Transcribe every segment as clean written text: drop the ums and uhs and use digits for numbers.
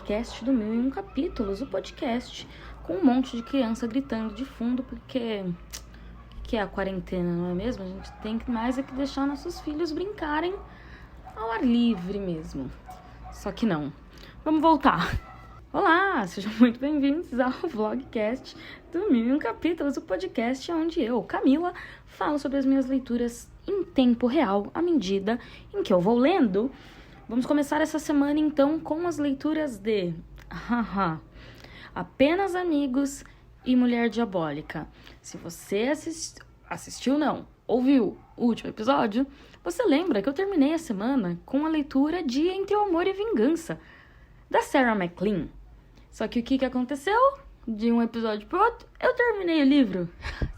vlogcast do 1001 Capítulos, o podcast com um monte de criança gritando de fundo, porque que é a quarentena, não é mesmo? A gente tem mais é que deixar nossos filhos brincarem ao ar livre mesmo. Só que não. Vamos voltar. Olá, sejam muito bem-vindos ao vlogcast do 1001 Capítulos, o podcast onde eu, Camila, falo sobre as minhas leituras em tempo real, à medida em que eu vou lendo. Vamos começar essa semana, então, com as leituras de Apenas Amigos e Mulher Diabólica. Se você assistiu, não, ouviu o último episódio, você lembra que eu terminei a semana com a leitura de Entre o Amor e a Vingança, da Sarah MacLean. Só que o que aconteceu? De um episódio pro outro, eu terminei o livro.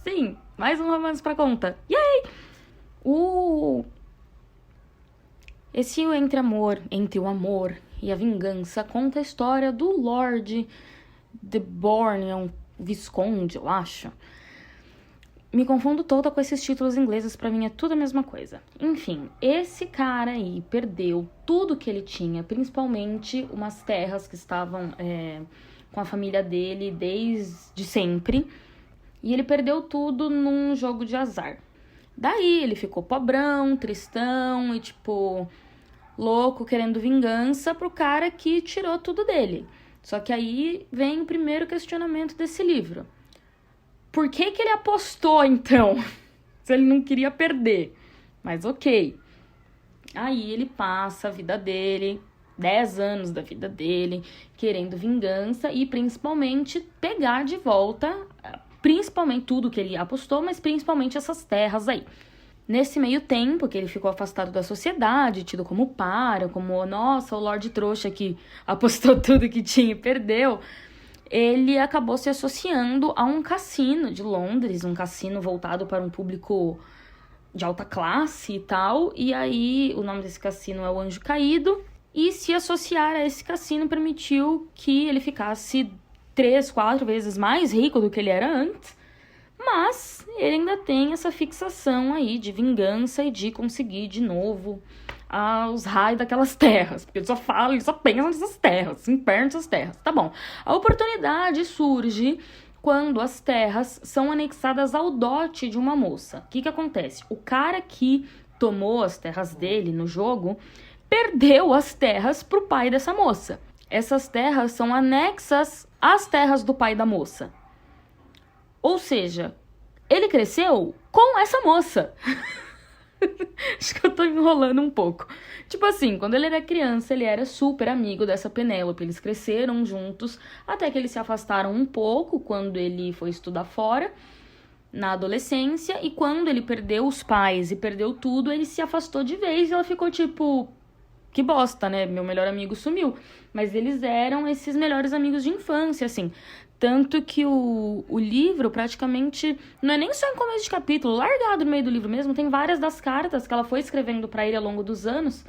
Sim, mais um romance pra conta. Yay! Esse Entre o Amor e a Vingança conta a história do Lord de Bourne, um visconde, eu acho. Me confundo toda com esses títulos ingleses, pra mim é tudo a mesma coisa. Enfim, esse cara aí perdeu tudo que ele tinha, principalmente umas terras que estavam com a família dele desde sempre. E ele perdeu tudo num jogo de azar. Daí ele ficou pobrão, tristão e louco, querendo vingança pro cara que tirou tudo dele. Só que aí vem o primeiro questionamento desse livro. Por que ele apostou, então? Se ele não queria perder. Mas ok. Aí ele passa a vida dele, 10 anos da vida dele, querendo vingança e principalmente pegar de volta, principalmente tudo que ele apostou, mas principalmente essas terras aí. Nesse meio tempo que ele ficou afastado da sociedade, tido como páreo, como, nossa, o Lorde Trouxa que apostou tudo que tinha e perdeu, ele acabou se associando a um cassino de Londres, um cassino voltado para um público de alta classe e tal, e aí o nome desse cassino é o Anjo Caído, e se associar a esse cassino permitiu que ele ficasse 3, 4 vezes mais rico do que ele era antes, mas ele ainda tem essa fixação aí de vingança e de conseguir de novo os raios daquelas terras. Porque ele só pensa nessas terras, inferno dessas terras. Tá bom. A oportunidade surge quando as terras são anexadas ao dote de uma moça. O que acontece? O cara que tomou as terras dele no jogo perdeu as terras pro pai dessa moça. Essas terras são anexas às terras do pai da moça. Ou seja, ele cresceu com essa moça. Acho que eu tô enrolando um pouco. Quando ele era criança, ele era super amigo dessa Penélope. Eles cresceram juntos, até que eles se afastaram um pouco quando ele foi estudar fora, na adolescência. E quando ele perdeu os pais e perdeu tudo, ele se afastou de vez e ela ficou que bosta, né? Meu melhor amigo sumiu. Mas eles eram esses melhores amigos de infância, assim. Tanto que o livro praticamente não é nem só em começo de capítulo, largado no meio do livro mesmo, tem várias das cartas que ela foi escrevendo pra ele ao longo dos anos.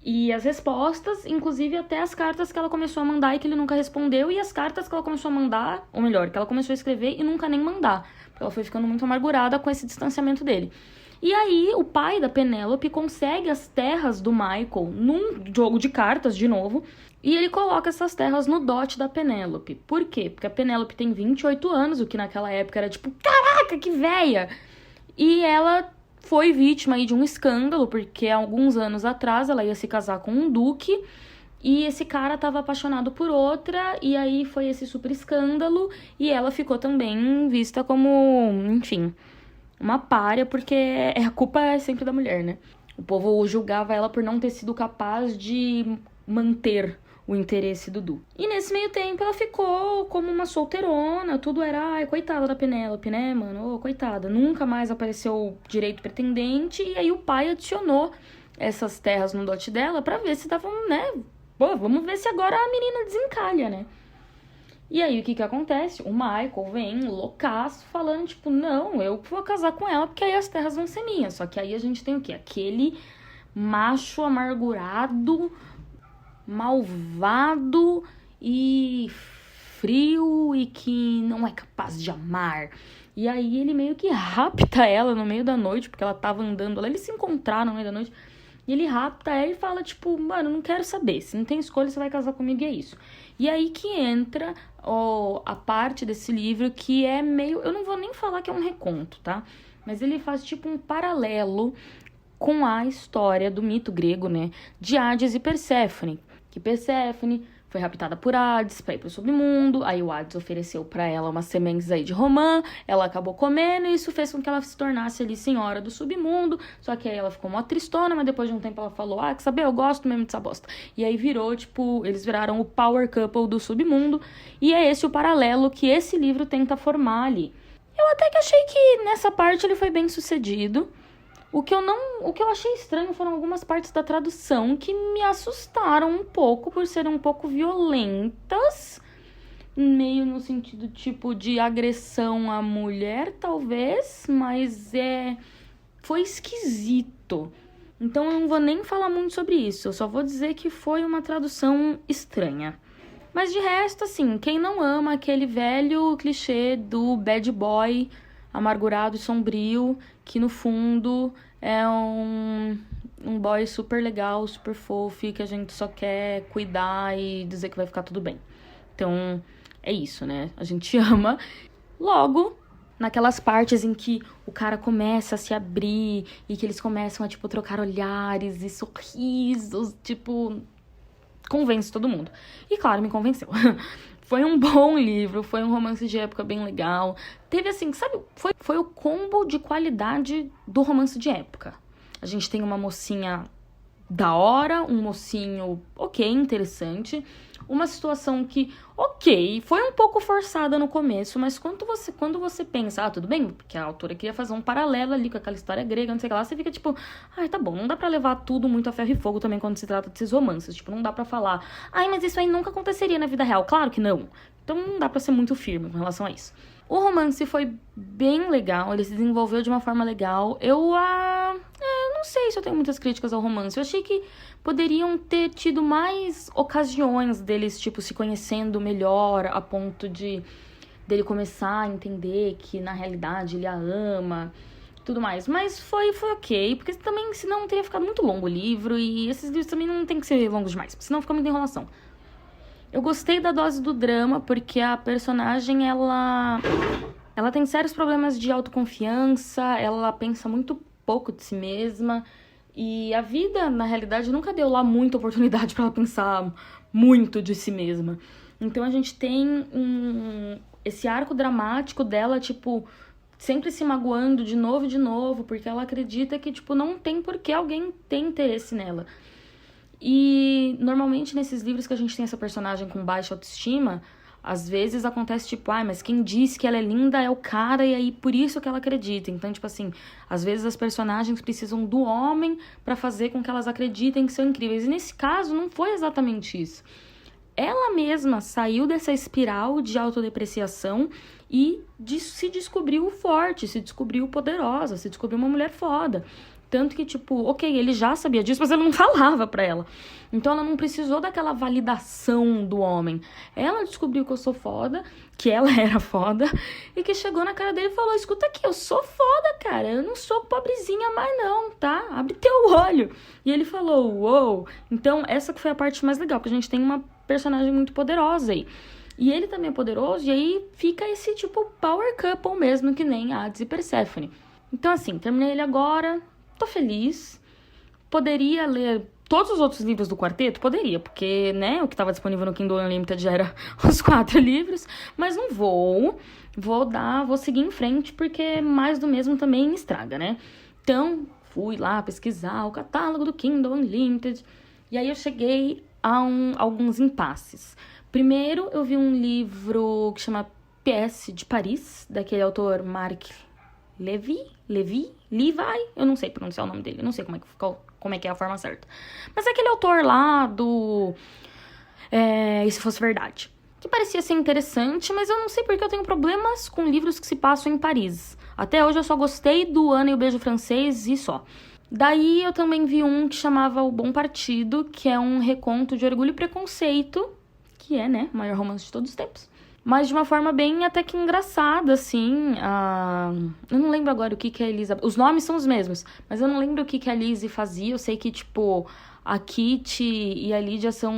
E as respostas, inclusive até as cartas que ela começou a mandar e que ele nunca respondeu, e as cartas que ela começou a mandar, ou melhor, que ela começou a escrever e nunca nem mandar. Porque ela foi ficando muito amargurada com esse distanciamento dele. E aí, o pai da Penélope consegue as terras do Michael num jogo de cartas, de novo, e ele coloca essas terras no dote da Penélope. Por quê? Porque a Penélope tem 28 anos, o que naquela época era caraca, que véia! E ela foi vítima aí de um escândalo, porque há alguns anos atrás ela ia se casar com um duque, e esse cara estava apaixonado por outra, e aí foi esse super escândalo, e ela ficou também vista como, enfim, uma pária, porque a culpa é sempre da mulher, né? O povo julgava ela por não ter sido capaz de manter o interesse do Du. E nesse meio tempo ela ficou como uma solteirona, tudo era, ai, coitada da Penélope, né, mano? Oh, coitada. Nunca mais apareceu direito pretendente, e aí o pai adicionou essas terras no dote dela pra ver se davam, né? Pô, vamos ver se agora a menina desencalha, né? E aí, o que acontece? O Michael vem loucaço falando, não, eu vou casar com ela porque aí as terras vão ser minhas. Só que aí a gente tem o quê? Aquele macho amargurado, malvado e frio e que não é capaz de amar. E aí ele meio que rapta ela no meio da noite, porque ela tava andando lá. Eles se encontraram no meio da noite. E ele rapta ela e fala, tipo, mano, não quero saber. Se não tem escolha, você vai casar comigo e é isso. E aí que entra a parte desse livro que é meio... Eu não vou nem falar que é um reconto, tá? Mas ele faz, tipo, um paralelo com a história do mito grego, né? De Hades e Perséfone. Que Perséfone foi raptada por Hades pra ir pro submundo, aí o Hades ofereceu pra ela umas sementes aí de romã, ela acabou comendo e isso fez com que ela se tornasse ali senhora do submundo, só que aí ela ficou mó tristona, mas depois de um tempo ela falou, quer saber, eu gosto mesmo dessa bosta. E aí virou, tipo, eles viraram o power couple do submundo, e é esse o paralelo que esse livro tenta formar ali. Eu até que achei que nessa parte ele foi bem sucedido. O que eu achei estranho foram algumas partes da tradução que me assustaram um pouco por serem um pouco violentas, meio no sentido tipo de agressão à mulher, talvez, mas foi esquisito. Então eu não vou nem falar muito sobre isso, eu só vou dizer que foi uma tradução estranha. Mas de resto, assim, quem não ama aquele velho clichê do bad boy amargurado e sombrio, que no fundo é um boy super legal, super fofo, que a gente só quer cuidar e dizer que vai ficar tudo bem. Então, é isso, né? A gente ama. Logo, naquelas partes em que o cara começa a se abrir e que eles começam a, tipo, trocar olhares e sorrisos, tipo, convence todo mundo. E, claro, me convenceu. Foi um bom livro, foi um romance de época bem legal. Teve assim, sabe, foi o combo de qualidade do romance de época. A gente tem uma mocinha da hora, um mocinho ok, interessante. Uma situação que, ok, foi um pouco forçada no começo, mas quando você pensa, tudo bem, porque a autora queria fazer um paralelo ali com aquela história grega, não sei o que lá, você fica tipo, tá bom, não dá pra levar tudo muito a ferro e fogo também quando se trata desses romances, tipo, não dá pra falar, mas isso aí nunca aconteceria na vida real, claro que não. Então não dá pra ser muito firme com relação a isso. O romance foi bem legal, ele se desenvolveu de uma forma legal. Eu não sei se eu tenho muitas críticas ao romance. Eu achei que poderiam ter tido mais ocasiões deles, tipo, se conhecendo melhor, a ponto de dele começar a entender que, na realidade, ele a ama, tudo mais. Mas foi ok, porque também, senão, teria ficado muito longo o livro, e esses livros também não tem que ser longos demais, senão fica muita enrolação. Eu gostei da dose do drama, porque a personagem, ela tem sérios problemas de autoconfiança, ela pensa muito pouco de si mesma, e a vida, na realidade, nunca deu lá muita oportunidade pra ela pensar muito de si mesma. Então a gente tem esse arco dramático dela, tipo, sempre se magoando de novo, porque ela acredita que, tipo, não tem por que alguém ter interesse nela. E normalmente nesses livros que a gente tem essa personagem com baixa autoestima, às vezes acontece tipo, mas quem diz que ela é linda é o cara e aí por isso que ela acredita. Então, tipo assim, às vezes as personagens precisam do homem pra fazer com que elas acreditem que são incríveis. E nesse caso não foi exatamente isso. Ela mesma saiu dessa espiral de autodepreciação e se descobriu forte, se descobriu poderosa, se descobriu uma mulher foda. Tanto que, tipo, ok, ele já sabia disso, mas ele não falava pra ela. Então ela não precisou daquela validação do homem. Ela descobriu que eu sou foda, que ela era foda, e que chegou na cara dele e falou, escuta aqui, eu sou foda, cara, eu não sou pobrezinha mais não, tá? Abre teu olho. E ele falou, uou. Então essa que foi a parte mais legal, porque a gente tem uma personagem muito poderosa aí. E ele também é poderoso, e aí fica esse, tipo, power couple mesmo, que nem Hades e Perséfone. Então, assim, terminei ele agora, tô feliz. Poderia ler todos os outros livros do quarteto? Poderia, porque, né, o que estava disponível no Kindle Unlimited já era os 4 livros. Mas não vou. Vou seguir em frente, porque mais do mesmo também estraga, né? Então, fui lá pesquisar o catálogo do Kindle Unlimited. E aí eu cheguei a alguns impasses. Primeiro, eu vi um livro que chama PS de Paris, daquele autor Marc Levi, eu não sei pronunciar o nome dele, eu não sei como é que é a forma certa. Mas é aquele autor lá do E Se Fosse Verdade, que parecia ser interessante, mas eu não sei porque eu tenho problemas com livros que se passam em Paris. Até hoje eu só gostei do Ana e o Beijo Francês e só. Daí eu também vi um que chamava O Bom Partido, que é um reconto de Orgulho e Preconceito, que é, né, o maior romance de todos os tempos. mas de uma forma bem até que engraçada, assim. Eu não lembro agora o que a Elizabeth... Os nomes são os mesmos, mas eu não lembro o que a Lizzie fazia. Eu sei que, tipo, a Kitty e a Lydia são,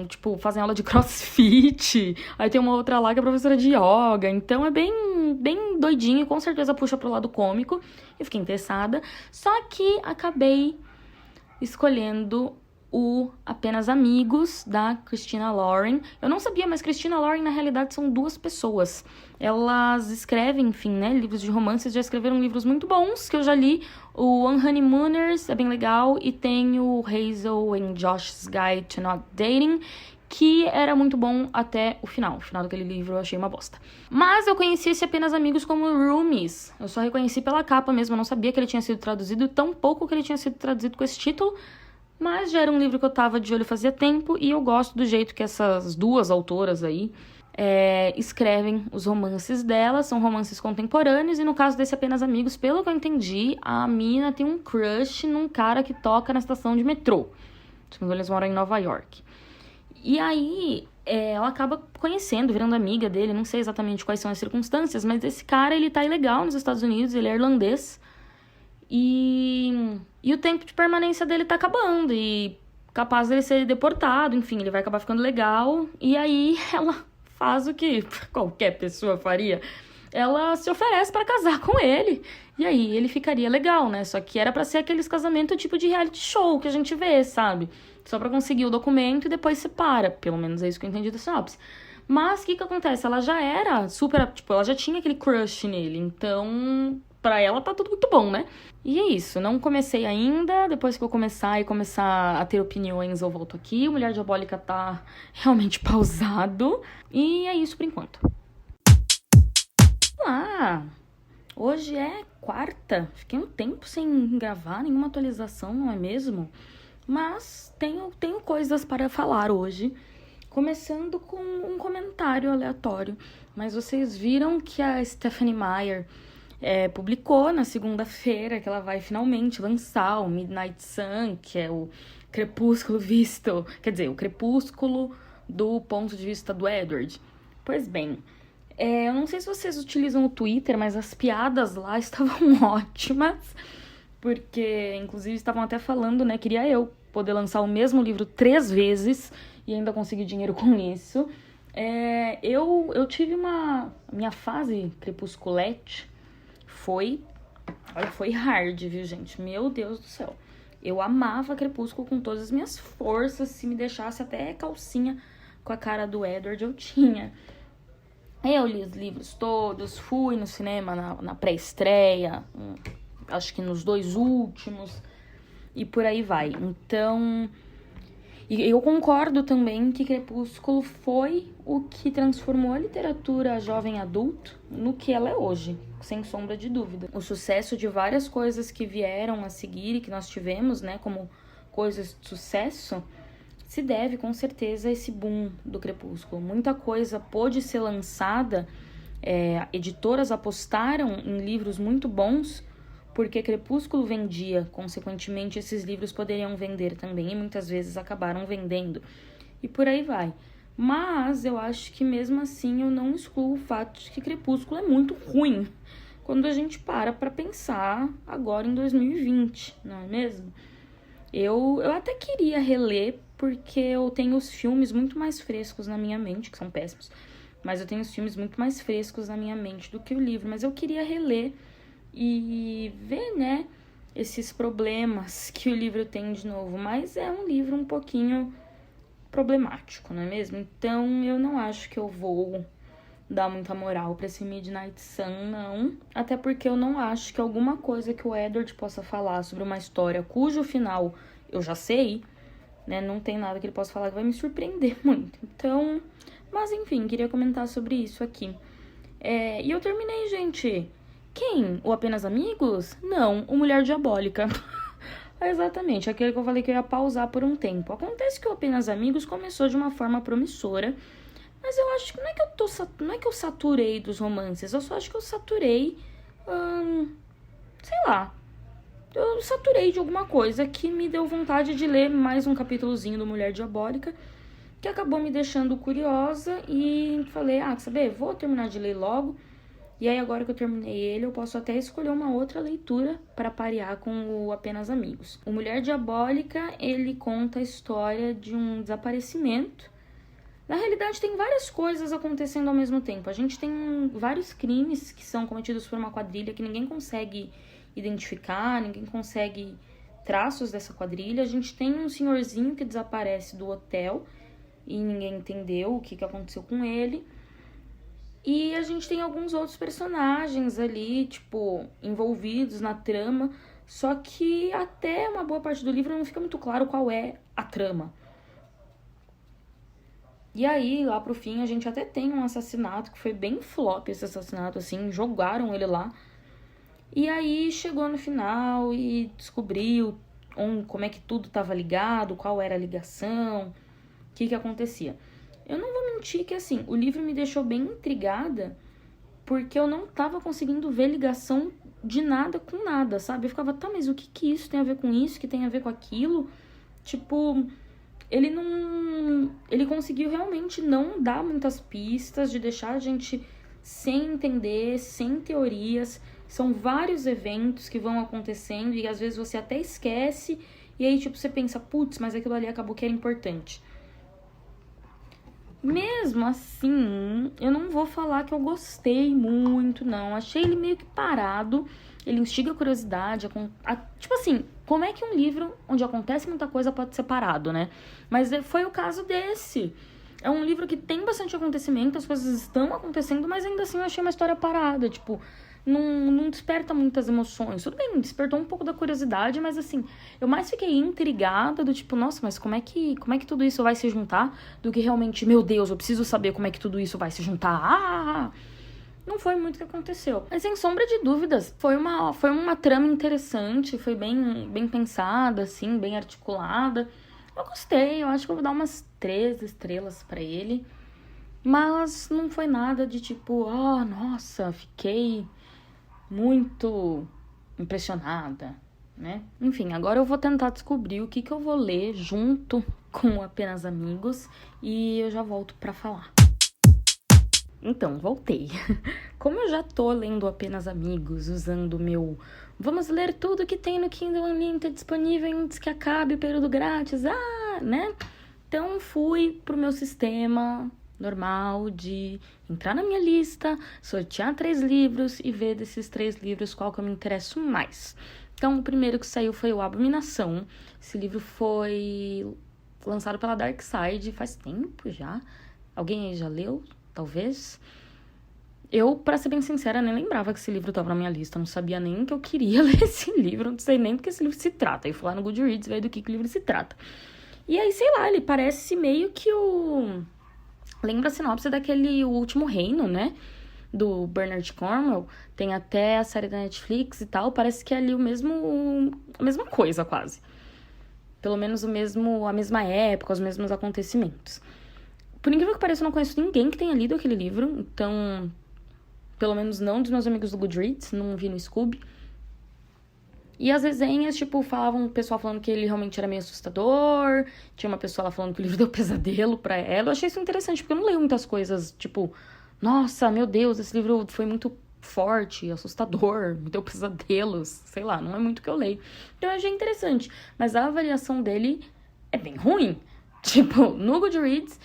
tipo, fazem aula de crossfit. Aí tem uma outra lá que é professora de yoga. Então é bem doidinho e com certeza puxa pro lado cômico. Eu fiquei interessada. Só que acabei escolhendo o Apenas Amigos, da Christina Lauren. Eu não sabia, mas Christina Lauren, na realidade, são duas pessoas. Elas escrevem, enfim, né, livros de romances, já escreveram livros muito bons, que eu já li. O Honeymooners é bem legal, e tem o Hazel and Josh's Guide to Not Dating, que era muito bom até o final. O final daquele livro eu achei uma bosta. Mas eu conheci esse Apenas Amigos como Roomies. Eu só reconheci pela capa mesmo, eu não sabia que ele tinha sido traduzido, tão pouco que ele tinha sido traduzido com esse título. Mas já era um livro que eu tava de olho fazia tempo, e eu gosto do jeito que essas duas autoras aí escrevem os romances delas. São romances contemporâneos, e no caso desse Apenas Amigos, pelo que eu entendi, a mina tem um crush num cara que toca na estação de metrô. Se não me engano, eles moram em Nova York. E aí, ela acaba conhecendo, virando amiga dele, não sei exatamente quais são as circunstâncias, mas esse cara, ele tá ilegal nos Estados Unidos, ele é irlandês, e o tempo de permanência dele tá acabando, e capaz dele ser deportado, enfim, ele vai acabar ficando legal, e aí ela faz o que qualquer pessoa faria. Ela se oferece pra casar com ele, e aí ele ficaria legal, né? Só que era pra ser aqueles casamentos tipo de reality show que a gente vê, sabe? Só pra conseguir o documento e depois separa. Pelo menos é isso que eu entendi da sinopse. Mas o que acontece? Ela já era super... Tipo, ela já tinha aquele crush nele. Então, pra ela tá tudo muito bom, né? E é isso. Não comecei ainda. Depois que eu começar a ter opiniões, eu volto aqui. O Mulher Diabólica tá realmente pausado. E é isso por enquanto. Hoje é quarta. Fiquei um tempo sem gravar nenhuma atualização, não é mesmo? Mas tenho coisas para falar hoje. Começando com um comentário aleatório. Mas vocês viram que a Stephenie Meyer publicou na segunda-feira que ela vai finalmente lançar o Midnight Sun, que é o crepúsculo visto... Quer dizer, o crepúsculo do ponto de vista do Edward. Pois bem... eu não sei se vocês utilizam o Twitter, mas as piadas lá estavam ótimas, porque, inclusive, estavam até falando, né, queria eu poder lançar o mesmo livro 3 vezes e ainda conseguir dinheiro com isso. Eu tive minha fase crepusculete foi hard, viu, gente? Meu Deus do céu. Eu amava Crepúsculo com todas as minhas forças, se me deixasse até calcinha com a cara do Edward, eu tinha. Eu li os livros todos, fui no cinema na pré-estreia, acho que nos 2 últimos, e por aí vai. Então, e eu concordo também que Crepúsculo foi o que transformou a literatura jovem adulto no que ela é hoje, sem sombra de dúvida. O sucesso de várias coisas que vieram a seguir e que nós tivemos, né, como coisas de sucesso, se deve, com certeza, a esse boom do Crepúsculo. Muita coisa pôde ser lançada, editoras apostaram em livros muito bons, porque Crepúsculo vendia, consequentemente, esses livros poderiam vender também, e muitas vezes acabaram vendendo. E por aí vai. Mas eu acho que, mesmo assim, eu não excluo o fato de que Crepúsculo é muito ruim, quando a gente para pensar agora em 2020, não é mesmo? Eu até queria reler, porque eu tenho os filmes muito mais frescos na minha mente, que são péssimos, mas eu tenho os filmes muito mais frescos na minha mente do que o livro, mas eu queria reler e ver, né, esses problemas que o livro tem de novo, mas é um livro um pouquinho problemático, não é mesmo? Então eu não acho que eu vou dar muita moral pra esse Midnight Sun, não, até porque eu não acho que alguma coisa que o Edward possa falar sobre uma história cujo final eu já sei, né, não tem nada que ele possa falar que vai me surpreender muito. Então, mas enfim, queria comentar sobre isso aqui. E eu terminei, gente. Quem? O Apenas Amigos? Não, o Mulher Diabólica. Exatamente, aquele que eu falei que eu ia pausar por um tempo. Acontece que o Apenas Amigos começou de uma forma promissora, mas eu acho que não é que eu saturei dos romances, eu só acho que eu saturei, sei lá, eu saturei de alguma coisa que me deu vontade de ler mais um capítulozinho do Mulher Diabólica. que acabou me deixando curiosa e falei, quer saber, vou terminar de ler logo. E aí agora que eu terminei ele, eu posso até escolher uma outra leitura para parear com o Apenas Amigos. O Mulher Diabólica, ele conta a história de um desaparecimento. Na realidade, tem várias coisas acontecendo ao mesmo tempo. A gente tem vários crimes que são cometidos por uma quadrilha que ninguém consegue identificar, ninguém consegue traços dessa quadrilha. A gente tem um senhorzinho que desaparece do hotel e ninguém entendeu o que aconteceu com ele. E a gente tem alguns outros personagens ali, tipo, envolvidos na trama, só que até uma boa parte do livro não fica muito claro qual é a trama. E aí, lá pro fim, a gente até tem um assassinato, que foi bem flop esse assassinato, assim, jogaram ele lá. E aí, chegou no final e descobriu como é que tudo tava ligado, qual era a ligação, o que acontecia. Eu não vou mentir que, assim, o livro me deixou bem intrigada, porque eu não tava conseguindo ver ligação de nada com nada, sabe? Eu ficava, mas o que isso tem a ver com isso, que tem a ver com aquilo? Tipo, ele conseguiu realmente não dar muitas pistas, de deixar a gente sem entender, sem teorias. São vários eventos que vão acontecendo e às vezes você até esquece, e aí, tipo, você pensa, putz, mas aquilo ali acabou que era importante. Mesmo assim, eu não vou falar que eu gostei muito, não. Achei ele meio que parado. Ele instiga a curiosidade. Tipo assim, como é que um livro onde acontece muita coisa pode ser parado, né? Mas foi o caso desse. É um livro que tem bastante acontecimento, as coisas estão acontecendo, mas ainda assim eu achei uma história parada. Tipo, não desperta muitas emoções. Tudo bem, despertou um pouco da curiosidade, mas assim, eu mais fiquei intrigada do tipo, nossa, mas como é que tudo isso vai se juntar? Do que realmente, meu Deus, eu preciso saber como é que tudo isso vai se juntar. Não foi muito o que aconteceu. Mas sem sombra de dúvidas, foi uma trama interessante, foi bem pensada, assim, bem articulada. Eu gostei, eu acho que eu vou dar umas 3 estrelas pra ele. Mas não foi nada de tipo, nossa, fiquei muito impressionada, né? Enfim, agora eu vou tentar descobrir o que eu vou ler junto com Apenas Amigos e eu já volto pra falar. Então, voltei. Como eu já tô lendo Apenas Amigos, usando o meu vamos ler tudo que tem no Kindle Unlimited disponível antes que acabe o período grátis, né? Então, fui pro meu sistema normal de entrar na minha lista, sortear 3 livros e ver desses 3 livros qual que eu me interesso mais. Então, o primeiro que saiu foi o Abominação. Esse livro foi lançado pela Dark Side faz tempo já. Alguém aí já leu? Talvez. Eu, pra ser bem sincera, nem lembrava que esse livro tava na minha lista. Não sabia nem que eu queria ler esse livro. Não sei nem do que esse livro se trata. Aí fui lá no Goodreads ver do que o livro se trata. E aí, sei lá, ele parece meio que lembra a sinopse daquele O Último Reino, né? Do Bernard Cornwell. Tem até a série da Netflix e tal. Parece que é ali a mesma coisa, quase. Pelo menos a mesma época, os mesmos acontecimentos. Por incrível que pareça, eu não conheço ninguém que tenha lido aquele livro. Então, pelo menos não dos meus amigos do Goodreads. Não vi no Scooby. E as resenhas, tipo, o pessoal falando que ele realmente era meio assustador. Tinha uma pessoa lá falando que o livro deu pesadelo pra ela. Eu achei isso interessante, porque eu não leio muitas coisas, tipo, nossa, meu Deus, esse livro foi muito forte, assustador, me deu pesadelos, sei lá, não é muito o que eu leio. Então eu achei interessante, mas a avaliação dele é bem ruim. Tipo, no Goodreads,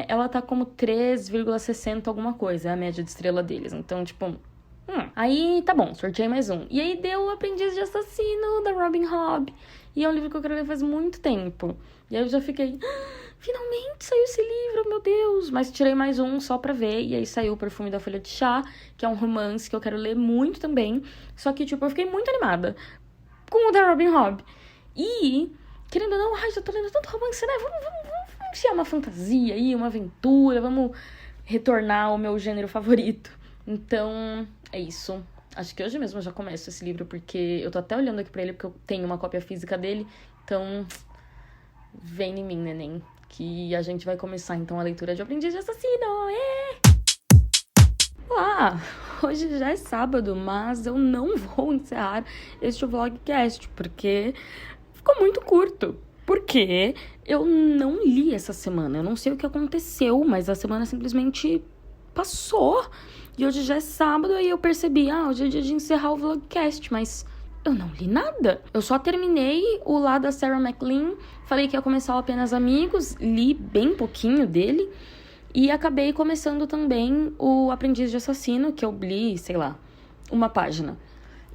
ela tá como 3,60 alguma coisa, é a média de estrela deles. Então, tipo, aí tá bom, sorteei mais um. E aí deu O Aprendiz de Assassino, da Robin Hobb. E é um livro que eu quero ler faz muito tempo. E aí eu já fiquei, finalmente saiu esse livro, meu Deus. Mas tirei mais um só pra ver. E aí saiu O Perfume da Folha de Chá, que é um romance que eu quero ler muito também. Só que, tipo, eu fiquei muito animada com o da Robin Hobb. E, querendo ou não, já tô lendo tanto romance, né? Vamos enfiar uma fantasia aí, uma aventura. Vamos retornar ao meu gênero favorito. Então, é isso. Acho que hoje mesmo eu já começo esse livro, porque eu tô até olhando aqui pra ele, porque eu tenho uma cópia física dele. Então, vem em mim, neném, que a gente vai começar, então, a leitura de O Aprendiz de Assassino. Olá! Hoje já é sábado, mas eu não vou encerrar este vlogcast, porque ficou muito curto. Porque eu não li essa semana. Eu não sei o que aconteceu, mas a semana simplesmente passou. E hoje já é sábado e eu percebi, hoje é dia de encerrar o vlogcast, mas eu não li nada. Eu só terminei o lá da Sarah McLean, falei que ia começar o Apenas Amigos, li bem pouquinho dele. E acabei começando também o Aprendiz de Assassino, que eu li, sei lá, uma página.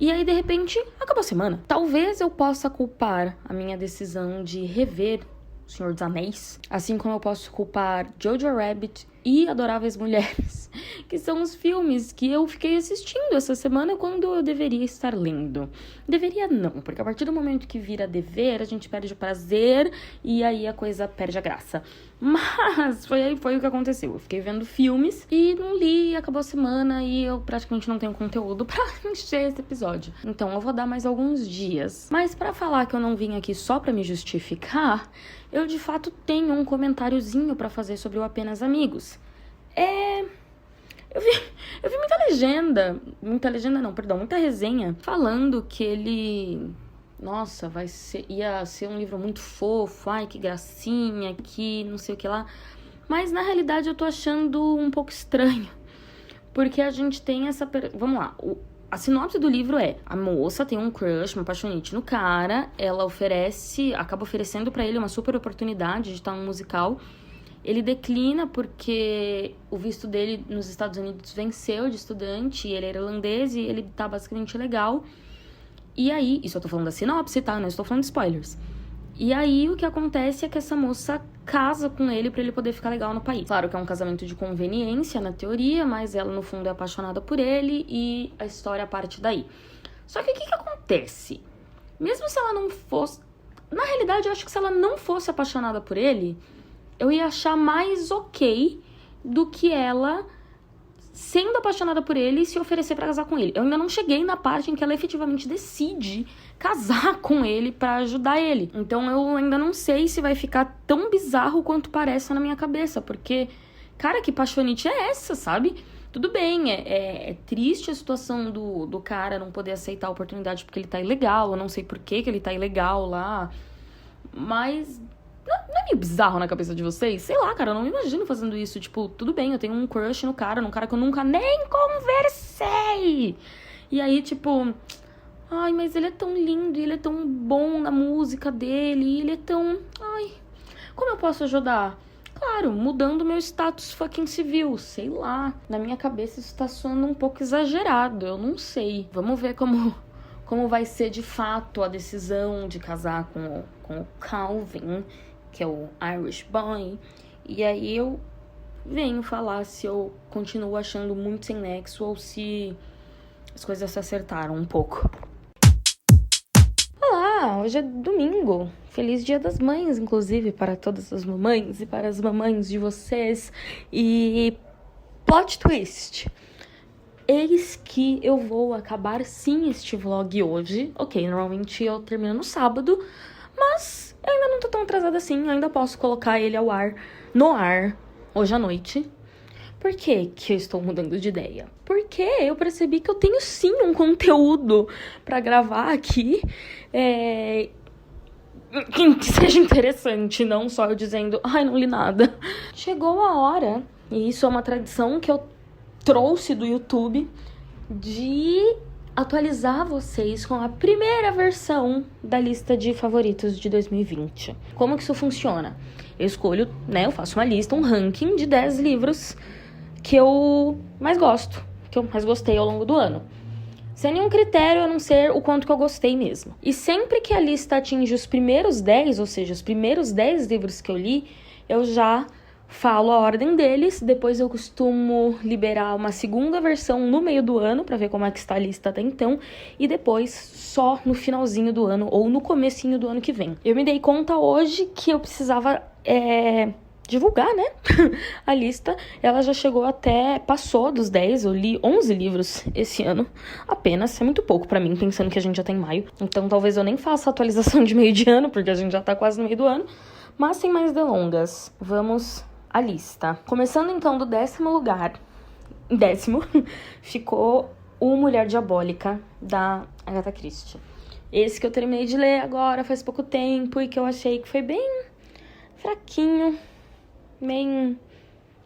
E aí, de repente, acabou a semana. Talvez eu possa culpar a minha decisão de rever O Senhor dos Anéis, assim como eu posso culpar Jojo Rabbit e Adoráveis Mulheres, que são os filmes que eu fiquei assistindo essa semana quando eu deveria estar lendo. Deveria não, porque a partir do momento que vira dever, a gente perde o prazer e aí a coisa perde a graça. Mas foi o que aconteceu. Eu fiquei vendo filmes e não li, acabou a semana e eu praticamente não tenho conteúdo pra encher esse episódio. Então eu vou dar mais alguns dias. Mas pra falar que eu não vim aqui só pra me justificar, eu de fato tenho um comentáriozinho pra fazer sobre o Apenas Amigos. Eu vi muita resenha falando que ele, nossa, ia ser um livro muito fofo, ai, que gracinha, que não sei o que lá. Mas na realidade eu tô achando um pouco estranho, porque a gente tem essa... Vamos lá, a sinopse do livro é: a moça tem um crush, uma apaixonite no cara, ela acaba oferecendo pra ele uma super oportunidade de estar num musical. Ele declina porque o visto dele nos Estados Unidos venceu de estudante, e ele é irlandês e ele tá basicamente legal. E aí, isso eu tô falando da sinopse, tá? Não estou falando de spoilers. E aí, o que acontece é que essa moça casa com ele pra ele poder ficar legal no país. Claro que é um casamento de conveniência, na teoria, mas ela, no fundo, é apaixonada por ele e a história parte daí. Só que o que acontece? Mesmo se ela não fosse... Na realidade, eu acho que se ela não fosse apaixonada por ele, eu ia achar mais ok do que ela sendo apaixonada por ele e se oferecer pra casar com ele. Eu ainda não cheguei na parte em que ela efetivamente decide casar com ele pra ajudar ele. Então eu ainda não sei se vai ficar tão bizarro quanto parece na minha cabeça, porque, cara, que paixonite é essa, sabe? Tudo bem, é triste a situação do cara não poder aceitar a oportunidade porque ele tá ilegal, eu não sei por que ele tá ilegal lá, mas... Não é meio bizarro na cabeça de vocês? Sei lá, cara, eu não me imagino fazendo isso. Tipo, tudo bem, eu tenho um crush num cara que eu nunca nem conversei. E aí, tipo... Ai, mas ele é tão lindo, e ele é tão bom na música dele, e ele é tão... Ai, como eu posso ajudar? Claro, mudando meu status fucking civil, sei lá. Na minha cabeça isso tá soando um pouco exagerado, eu não sei. Vamos ver como vai ser de fato a decisão de casar com o Calvin, que é o Irish Boy. E aí eu venho falar se eu continuo achando muito sem nexo ou se as coisas se acertaram um pouco. Olá, hoje é domingo. Feliz Dia das Mães, inclusive, para todas as mamães e para as mamães de vocês. E plot twist. Eis que eu vou acabar sim este vlog hoje. Ok, normalmente eu termino no sábado, mas eu ainda não tô tão atrasada assim. Eu ainda posso colocar ele no ar, hoje à noite. Por que eu estou mudando de ideia? Porque eu percebi que eu tenho sim um conteúdo pra gravar aqui, que seja interessante, não só eu dizendo, ai, não li nada. Chegou a hora, e isso é uma tradição que eu trouxe do YouTube, de atualizar vocês com a primeira versão da lista de favoritos de 2020. Como que isso funciona? Eu escolho, eu faço uma lista, um ranking de 10 livros que eu mais gosto, que eu mais gostei ao longo do ano. Sem nenhum critério a não ser o quanto que eu gostei mesmo. E sempre que a lista atinge os primeiros 10, ou seja, os primeiros 10 livros que eu li, eu já falo a ordem deles. Depois eu costumo liberar uma segunda versão no meio do ano, pra ver como é que está a lista até então, e depois só no finalzinho do ano ou no comecinho do ano que vem. Eu me dei conta hoje que eu precisava divulgar, né? A lista. Ela já passou dos 10, eu li 11 livros esse ano apenas, é muito pouco pra mim, pensando que a gente já tá em maio. Então talvez eu nem faça a atualização de meio de ano, porque a gente já tá quase no meio do ano. Mas sem mais delongas, vamos à lista. Começando então do 10º lugar, ficou O Mulher Diabólica, da Agatha Christie. Esse que eu terminei de ler agora faz pouco tempo e que eu achei que foi bem fraquinho, meio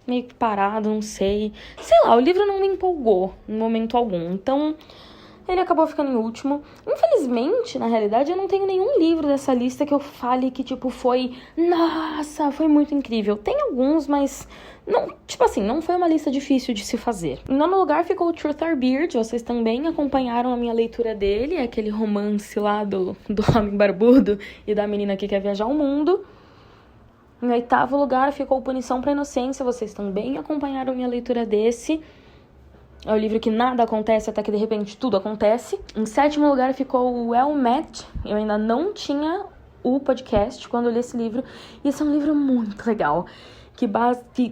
que parado, não sei. Sei lá, o livro não me empolgou em momento algum, então ele acabou ficando em último. Infelizmente, na realidade, eu não tenho nenhum livro dessa lista que eu fale que, tipo, foi... Nossa, foi muito incrível. Tem alguns, mas... Não, tipo assim, não foi uma lista difícil de se fazer. Em nono lugar ficou o Truth or Beard. Vocês também acompanharam a minha leitura dele. Aquele romance lá do homem barbudo e da menina que quer viajar ao mundo. Em oitavo lugar ficou Punição pra Inocência. Vocês também acompanharam minha leitura desse. É o livro que nada acontece até que de repente tudo acontece. Em sétimo lugar ficou o Well Met. Eu ainda não tinha o podcast quando eu li esse livro. E esse é um livro muito legal. Que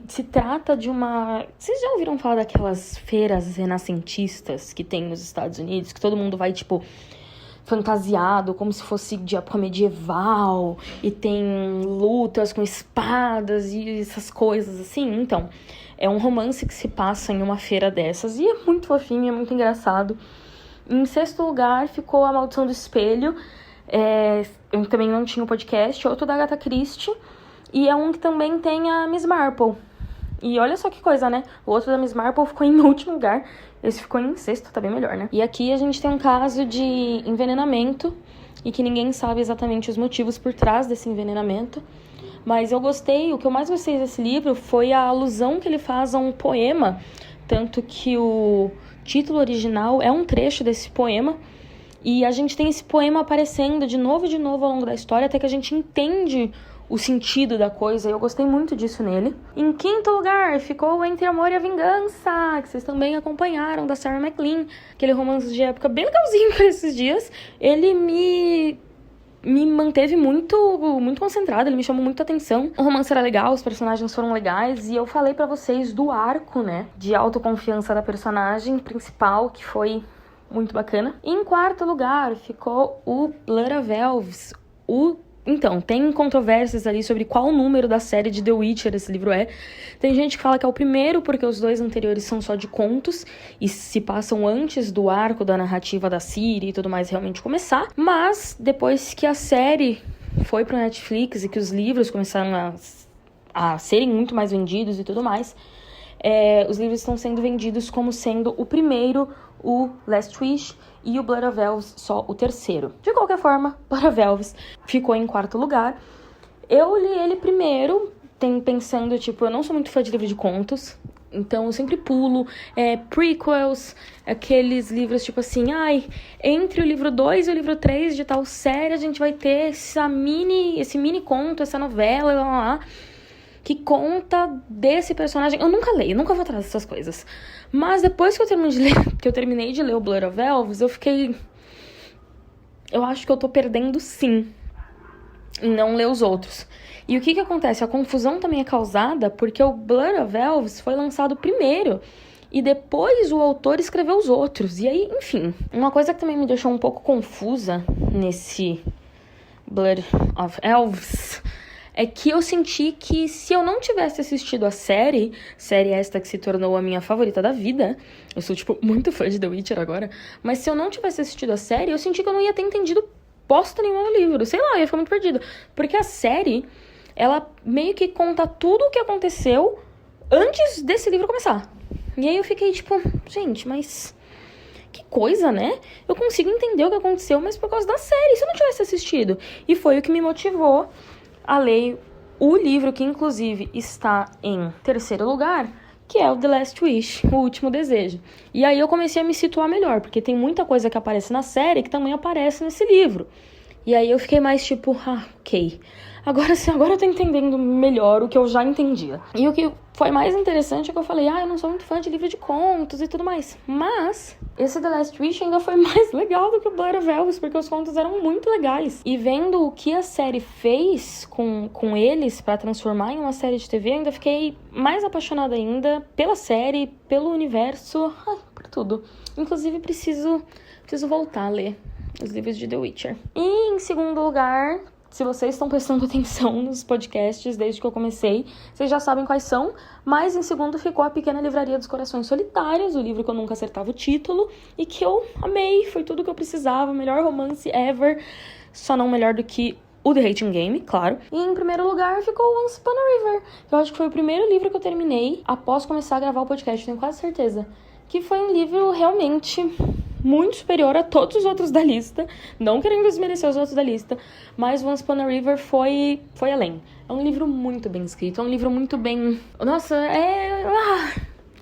se trata de uma... Vocês já ouviram falar daquelas feiras renascentistas que tem nos Estados Unidos? Que todo mundo vai, tipo, fantasiado, como se fosse de época medieval. E tem lutas com espadas e essas coisas assim. Então, é um romance que se passa em uma feira dessas. E é muito fofinho, é muito engraçado. Em sexto lugar ficou A Maldição do Espelho. Eu também não tinha o podcast. Outro da Agatha Christie. E é um que também tem a Miss Marple. E olha só que coisa, né? O outro da Miss Marple ficou em último lugar. Esse ficou em sexto, tá bem melhor, né? E aqui a gente tem um caso de envenenamento. E que ninguém sabe exatamente os motivos por trás desse envenenamento. Mas eu gostei, o que eu mais gostei desse livro foi a alusão que ele faz a um poema. Tanto que o título original é um trecho desse poema. E a gente tem esse poema aparecendo de novo ao longo da história, até que a gente entende o sentido da coisa, e eu gostei muito disso nele. Em quinto lugar, ficou Entre Amor e a Vingança, que vocês também acompanharam, da Sarah McLean, aquele romance de época bem legalzinho por esses dias. Ele me manteve muito concentrada, ele me chamou muita atenção. O romance era legal, os personagens foram legais, e eu falei pra vocês do arco, né, de autoconfiança da personagem principal, que foi muito bacana. E em quarto lugar, ficou o Blood of Elves, Então, tem controvérsias ali sobre qual número da série de The Witcher esse livro é. Tem gente que fala que é o primeiro, porque os dois anteriores são só de contos e se passam antes do arco da narrativa da Ciri e tudo mais realmente começar. Mas, depois que a série foi pro Netflix e que os livros começaram a serem muito mais vendidos e tudo mais, os livros estão sendo vendidos como sendo o primeiro, o Last Wish, e o Blood of Elves só o terceiro. De qualquer forma, Blood of Elves ficou em quarto lugar. Eu li ele primeiro, pensando, tipo, eu não sou muito fã de livro de contos, então eu sempre pulo prequels, aqueles livros tipo assim, entre o livro 2 e o livro 3 de tal série a gente vai ter esse mini conto, essa novela, lá, que conta desse personagem. Eu nunca leio, nunca vou atrás dessas coisas. Mas depois que eu terminei de ler o Blood of Elves, eu fiquei... Eu acho que eu tô perdendo sim em não ler os outros. E o que acontece? A confusão também é causada porque o Blood of Elves foi lançado primeiro e depois o autor escreveu os outros. E aí, enfim, uma coisa que também me deixou um pouco confusa nesse Blood of Elves é que eu senti que se eu não tivesse assistido a série esta que se tornou a minha favorita da vida, eu sou, tipo, muito fã de The Witcher agora, mas se eu não tivesse assistido a série, eu senti que eu não ia ter entendido bosta nenhuma no livro, sei lá, eu ia ficar muito perdido, porque a série, ela meio que conta tudo o que aconteceu antes desse livro começar, e aí eu fiquei, tipo, gente, mas... que coisa, né? Eu consigo entender o que aconteceu, mas por causa da série, se eu não tivesse assistido, e foi o que me motivou a ler o livro que, inclusive, está em terceiro lugar, que é o The Last Wish, O Último Desejo. E aí eu comecei a me situar melhor, porque tem muita coisa que aparece na série que também aparece nesse livro. E aí eu fiquei mais tipo, ok. Agora sim, agora eu tô entendendo melhor o que eu já entendia. E o que foi mais interessante é que eu falei, eu não sou muito fã de livro de contos e tudo mais. Mas esse The Last Wish ainda foi mais legal do que o Blood of Elves, porque os contos eram muito legais. E vendo o que a série fez com eles pra transformar em uma série de TV, eu ainda fiquei mais apaixonada ainda pela série, pelo universo, por tudo. Inclusive, preciso voltar a ler os livros de The Witcher. E em segundo lugar, Se vocês estão prestando atenção nos podcasts desde que eu comecei, vocês já sabem quais são, mas em segundo ficou A Pequena Livraria dos Corações Solitários, o livro que eu nunca acertava o título e que eu amei, foi tudo que eu precisava, o melhor romance ever, só não melhor do que o The Hating Game, claro. E em primeiro lugar ficou Once Upon a River, que eu acho que foi o primeiro livro que eu terminei após começar a gravar o podcast, tenho quase certeza. Que foi um livro realmente muito superior a todos os outros da lista, não querendo desmerecer os outros da lista, mas Once Upon a River foi além. É um livro muito bem escrito, é um livro muito bem... Nossa,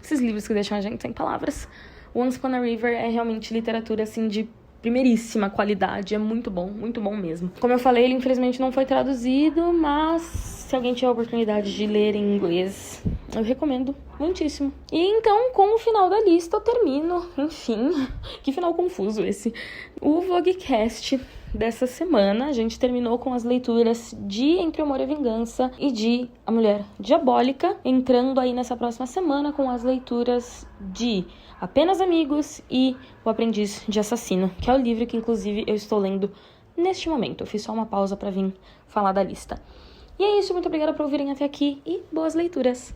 esses livros que deixam a gente sem palavras. Once Upon a River é realmente literatura, assim, de primeiríssima qualidade, é muito bom mesmo. Como eu falei, ele infelizmente não foi traduzido, mas se alguém tiver a oportunidade de ler em inglês, eu recomendo muitíssimo. E então, com o final da lista, eu termino, enfim, que final confuso esse, o Vlogcast dessa semana. A gente terminou com as leituras de Entre o Amor e a Vingança e de A Mulher Diabólica, entrando aí nessa próxima semana com as leituras de Apenas Amigos e O Aprendiz de Assassino, que é o livro que, inclusive, eu estou lendo neste momento. Eu fiz só uma pausa para vir falar da lista. E é isso, muito obrigada por ouvirem até aqui e boas leituras!